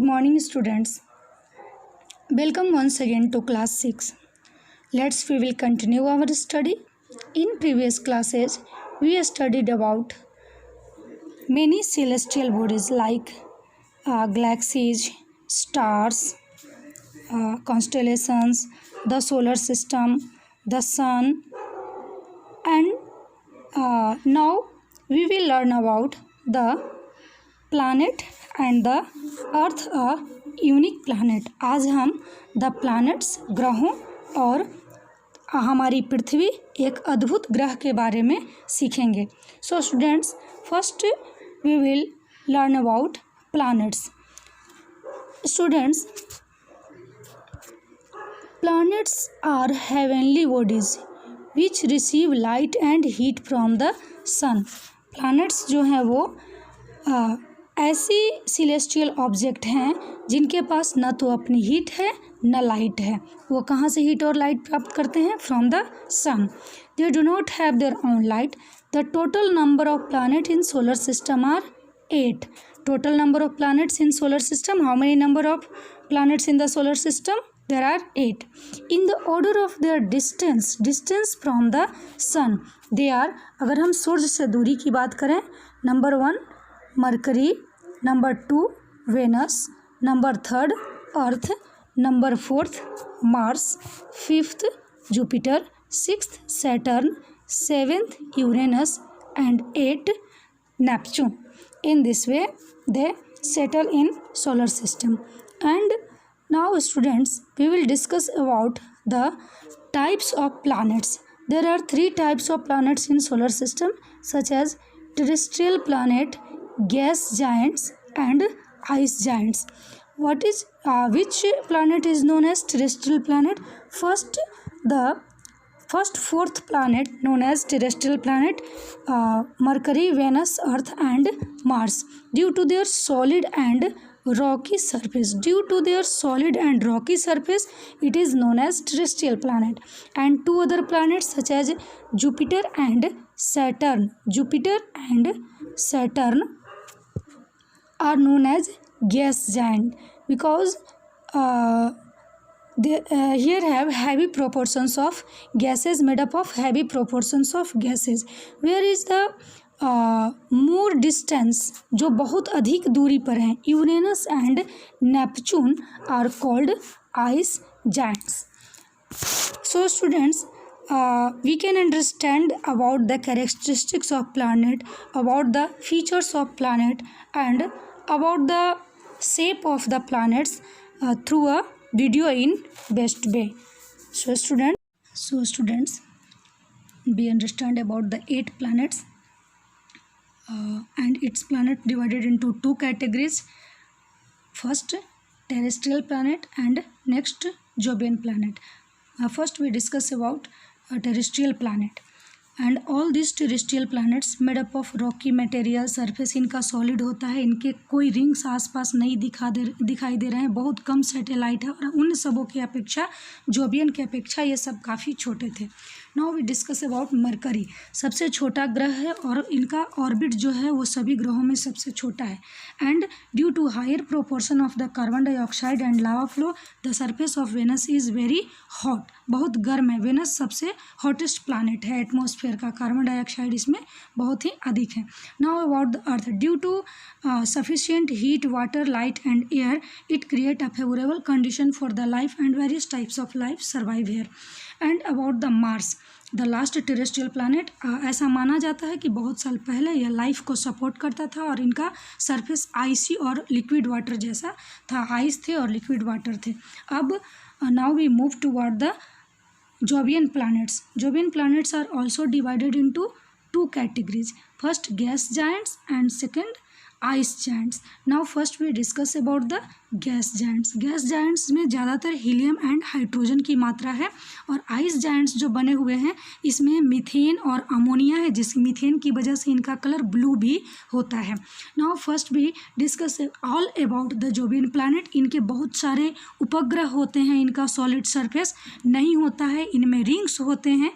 morning, students. Welcome once again to class 6. We will continue our study. In previous classes, we studied about many celestial bodies like galaxies, stars, constellations, the solar system, the sun, and now we will learn about the planet and the earth, a unique planet. आज हम the planets ग्रहों और हमारी पृथ्वी एक अद्भुत ग्रह के बारे में सीखेंगे। So students, first we will learn about planets. Students, planets are heavenly bodies which receive light and heat from the sun. Planets जो हैं वो ऐसी सिलेस्टियल ऑब्जेक्ट हैं जिनके पास न तो अपनी हीट है न लाइट है। वो कहाँ से हीट और लाइट प्राप्त करते हैं? From the sun. They do not have their own light. The total number of planet in solar system are 8। Total number of planets in solar system, how many number of planets in the solar system? There are 8। In the order of their distance from the sun they are, अगर हम सूर्य से दूरी की बात करें, number 1 Mercury, number 2 Venus, number 3 earth, number 4 Mars, 5th Jupiter, 6th Saturn, 7th Uranus and 8 Neptune. In this way they settle in solar system. And now students, we will discuss about the types of planets. There are 3 types of planets in solar system, such as terrestrial planet, gas giants and ice giants. Which planet is known as terrestrial planet? The first 4th planet known as terrestrial planet, Mercury, Venus, Earth and Mars. Due to their solid and rocky surface, it is known as terrestrial planet. And 2 other planets such as Jupiter and Saturn are known as gas giant because they here have heavy proportions of gases, made up of heavy proportions of gases. Where is the more distance, जो बहुत अधिक दूरी पर हैं, Uranus and Neptune are called ice giants. So students, we can understand about the characteristics of planet, about the features of planet and about the shape of the planets through a video in best way. So students, we understand about the 8 planets and its planet divided into 2 categories. First terrestrial planet and next Jovian planet. First we discuss about terrestrial planet. And all these terrestrial planets made up of rocky material, surface इनका solid होता है, इनके कोई rings आसपास नहीं दिखाई दे रहे हैं, बहुत कम सैटेलाइट है और उन सबों की अपेक्षा, जोबियन की अपेक्षा ये सब काफ़ी छोटे थे. Now we discuss about Mercury. सबसे छोटा ग्रह है और इनका ऑर्बिट जो है वो सभी ग्रहों में सबसे छोटा है. And due to higher proportion of the carbon dioxide and lava flow, the surface of Venus is very hot. बहुत गर्म है. वेनस सबसे हॉटेस्ट प्लानट है. एटमॉस्फेयर का कार्बन डाइऑक्साइड इसमें बहुत ही अधिक है. Now about the earth. Due to sufficient heat, water, light and air, it create a favourable condition for the life and various types of life survive here. And about the Mars, the last terrestrial planet, ऐसा माना जाता है कि बहुत साल पहले यह life को सपोर्ट करता था और इनका सरफेस आइसी और लिक्विड वाटर जैसा था. आइस थे और लिक्विड वाटर थे. अब now we move toward the Jovian planets. Jovian planets are also divided into 2 categories. First gas giants and second ice giants. Now first we discuss about the gas giants. Gas giants में ज़्यादातर helium and hydrogen की मात्रा है और ice giants जो बने हुए हैं इसमें मीथेन और अमोनिया है, जिस मीथेन की वजह से इनका कलर ब्लू भी होता है. Now first we discuss all about the Jovian planet. इनके बहुत सारे उपग्रह होते हैं, इनका सॉलिड सरफेस नहीं होता है, इनमें रिंग्स होते हैं.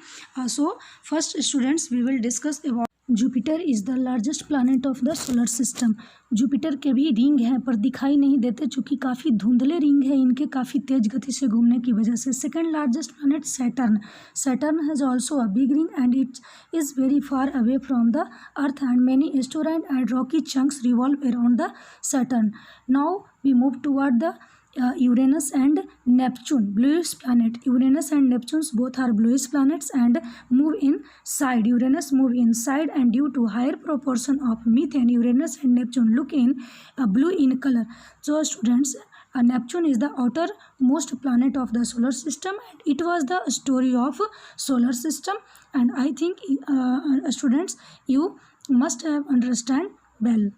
So first students, we will discuss about Jupiter is the largest planet of the solar system. Jupiter के भी रिंग हैं पर दिखाई नहीं देते चूँकि काफ़ी धुंधले रिंग है इनके, काफ़ी तेज गति से घूमने की वजह से। Second largest planet Saturn. Saturn has also a big ring and it is very far away from the earth and many asteroid and rocky chunks revolve around the Saturn. Now we move toward the Uranus and Neptune, bluish planet. Uranus and Neptune both are bluish planets and move inside. Uranus move inside and due to higher proportion of methane, Uranus and Neptune look in blue in color. So students, Neptune is the outermost planet of the solar system and it was the story of solar system, and I think students you must have understand well.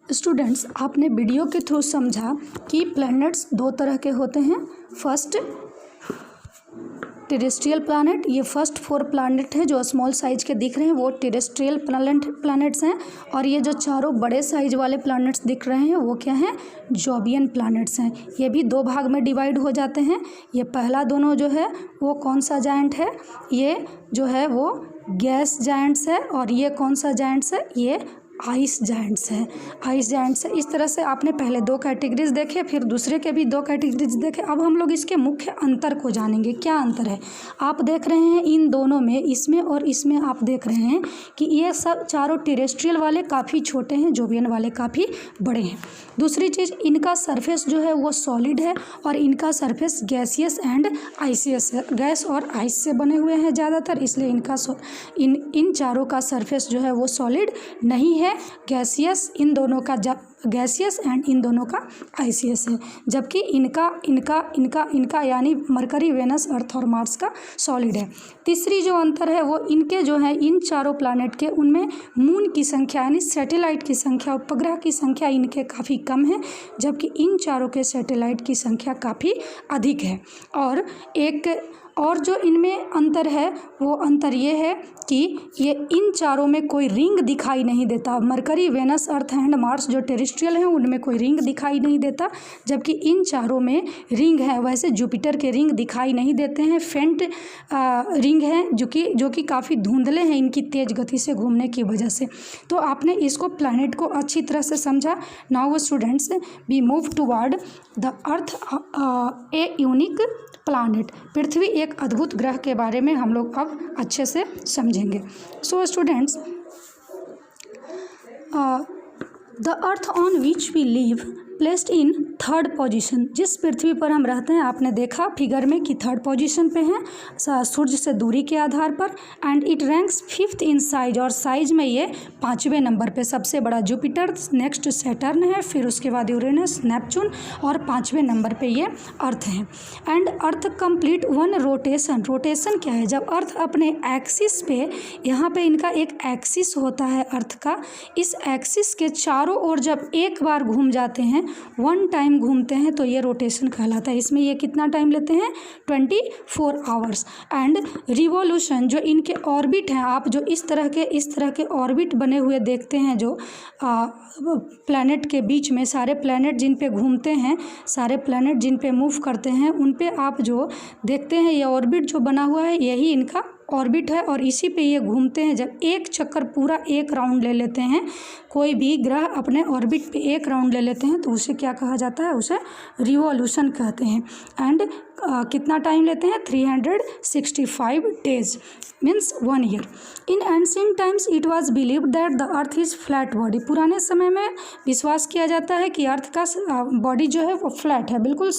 Students, आपने video के through समझा कि planets दो तरह के होते हैं। First terrestrial planet, ये फर्स्ट 4 प्लैनेट है जो स्मॉल साइज के दिख रहे हैं वो टेरेस्ट्रियल प्लैनेट्स हैं, और ये जो चारों बड़े साइज वाले प्लैनेट्स दिख रहे हैं वो क्या हैं, जोबियन प्लैनेट्स हैं। ये भी 2 भाग में डिवाइड हो जाते हैं। ये पहला दोनों जो है वो कौन सा जायंट है, ये जो है वो गैस जायंट्स है, और ये कौन सा जायंट्स है, ये आइस जायंट्स है। आइस जायंट्स है। इस तरह से आपने पहले 2 कैटेगरीज देखे, फिर दूसरे के भी 2 कैटेगरीज देखे। अब हम लोग इसके मुख्य अंतर को जानेंगे। क्या अंतर है आप देख रहे हैं इन दोनों में, इसमें और इसमें आप देख रहे हैं कि ये सब चारों टेरेस्ट्रियल वाले काफ़ी छोटे हैं, जोबियन वाले काफ़ी बड़े हैं। दूसरी चीज़, इनका सरफेस जो है वो सॉलिड है और इनका सरफेस गैसियस एंड आइसियस है। गैस और आइस से बने हुए हैं ज़्यादातर, इसलिए इनका इन चारों का सरफेस जो है वो सॉलिड नहीं है, गैसियस इन दोनों का गैसियस एंड इन दोनों का आइसियस है, जबकि इनका यानी मरकरी, वेनस, अर्थ और मार्स का सॉलिड है। तीसरी जो अंतर है वो इनके जो है इन चारों प्लैनेट के उनमें मून की संख्या यानी सैटेलाइट की संख्या, उपग्रह की संख्या इनके काफ़ी कम है, जबकि इन चारों के सैटेलाइट की संख्या काफ़ी अधिक है। और एक और जो इनमें अंतर है वो अंतर ये है कि ये इन चारों में कोई रिंग दिखाई नहीं देता। Mercury, Venus, earth and Mars जो टेरेस्ट्रियल हैं उनमें कोई रिंग दिखाई नहीं देता, जबकि इन चारों में रिंग है। वैसे जुपिटर के रिंग दिखाई नहीं देते हैं, फेंट रिंग हैं जो कि काफ़ी धुंधले हैं इनकी तेज़ गति से घूमने की वजह से। तो आपने इसको प्लैनेट को अच्छी तरह से समझा। Now students we move toward the earth a unique planet. पृथ्वी एक अद्भुत ग्रह के बारे में हम लोग अब अच्छे से समझेंगे। So students, the earth on which we live placed in 3rd position. जिस पृथ्वी पर हम रहते हैं आपने देखा फिगर में कि 3rd पोजीशन पे है सूर्य से दूरी के आधार पर, and it ranks 5th in size, और साइज में ये 5वें नंबर पे। सबसे बड़ा जुपिटर, नेक्स्ट सैटर्न है, फिर उसके बाद यूरेनस, नेपच्यून, और 5वें नंबर पे ये अर्थ है। And earth complete 1 rotation. Rotation क्या है, जब अर्थ अपने एक्सिस पे, यहाँ पे इनका एक एक्सिस होता है अर्थ का, इस एक्सिस के चारों ओर जब एक बार घूम जाते हैं, 1 टाइम घूमते हैं, तो ये रोटेशन कहलाता है। इसमें ये कितना टाइम लेते हैं, 24 आवर्स। एंड रिवॉल्यूशन, जो इनके ऑर्बिट हैं, आप जो इस तरह के ऑर्बिट बने हुए देखते हैं जो प्लैनेट के बीच में, सारे प्लैनेट जिन पे घूमते हैं, सारे प्लैनेट जिन पे मूव करते हैं, उन पे आप जो देखते हैं ये ऑर्बिट जो बना हुआ है यही इनका ऑर्बिट है, और इसी पे ये घूमते हैं। जब एक चक्कर पूरा 1 राउंड ले लेते हैं, कोई भी ग्रह अपने ऑर्बिट पे 1 राउंड ले लेते हैं, तो उसे क्या कहा जाता है, उसे रिवॉल्यूशन कहते हैं। एंड कितना टाइम लेते हैं, 365 days means 1 year. In ancient times it was believed that the earth is flat body. पुराने समय में विश्वास किया जाता है कि अर्थ का बॉडी जो है वो फ्लैट है, बिल्कुल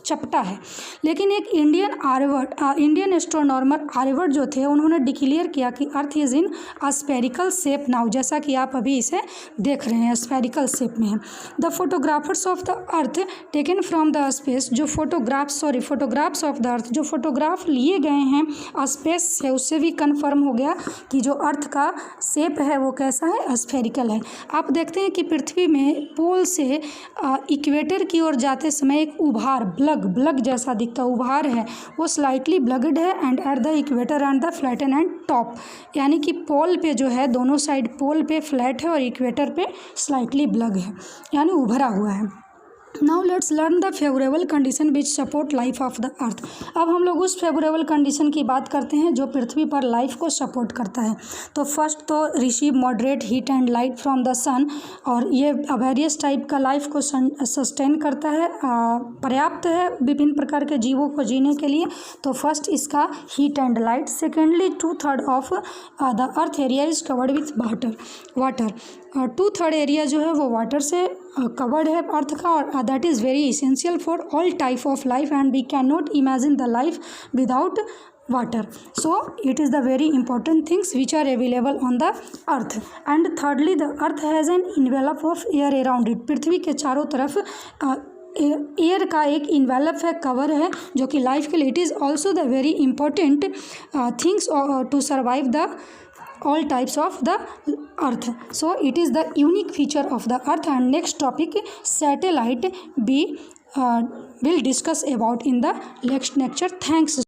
चपटा है। लेकिन एक इंडियन एस्ट्रोनॉमर आर्यभट्ट जो थे, उन्होंने डिक्लेयर किया कि earth is in spherical shape now, जैसा कि आप अभी इसे देख रहे हैं, स्फेरिकल शेप में है। The photographers of the earth taken from the space, जो फोटोग्राफ्स ऑफ द अर्थ, जो फोटोग्राफ लिए गए हैं स्पेस से, उससे भी कन्फर्म हो गया कि जो अर्थ का शेप है वो कैसा है, स्फेरिकल है। आप देखते हैं कि पृथ्वी में पोल से इक्वेटर की ओर जाते समय एक उभार, ब्लग जैसा दिखता उभार है, वो स्लाइटली ब्लगड है, and at the equator and the flatten and top, यानी कि पोल पे जो है, दोनों साइड पोल पे फ्लैट है और इक्वेटर पे स्लाइटली ब्लग है, यानी उभरा हुआ है। Now let's learn the favourable condition which support life of the earth. अब हम लोग उस फेवरेबल कंडीशन की बात करते हैं जो पृथ्वी पर लाइफ को सपोर्ट करता है। तो फर्स्ट तो receive moderate heat and light from the sun, और ये वेरियस टाइप का लाइफ को सस्टेन करता है, पर्याप्त है विभिन्न प्रकार के जीवों को जीने के लिए। तो फर्स्ट इसका heat and light. Secondly 2/3 of the earth area is covered with water. 2/3 area जो है वो वाटर से कवर्ड है अर्थ का, और that is very essential for all type of life and we can not imagine the life without water. So it is the very important things which are available on the earth. And thirdly, the earth has an envelope of air around it. पृथ्वी के चारों तरफ air का एक envelope है, cover है, जो कि life के लिए it is also the very important things to survive the all types of the earth. So it is the unique feature of the earth. And next topic, satellite, we will discuss about in the next lecture. Thanks.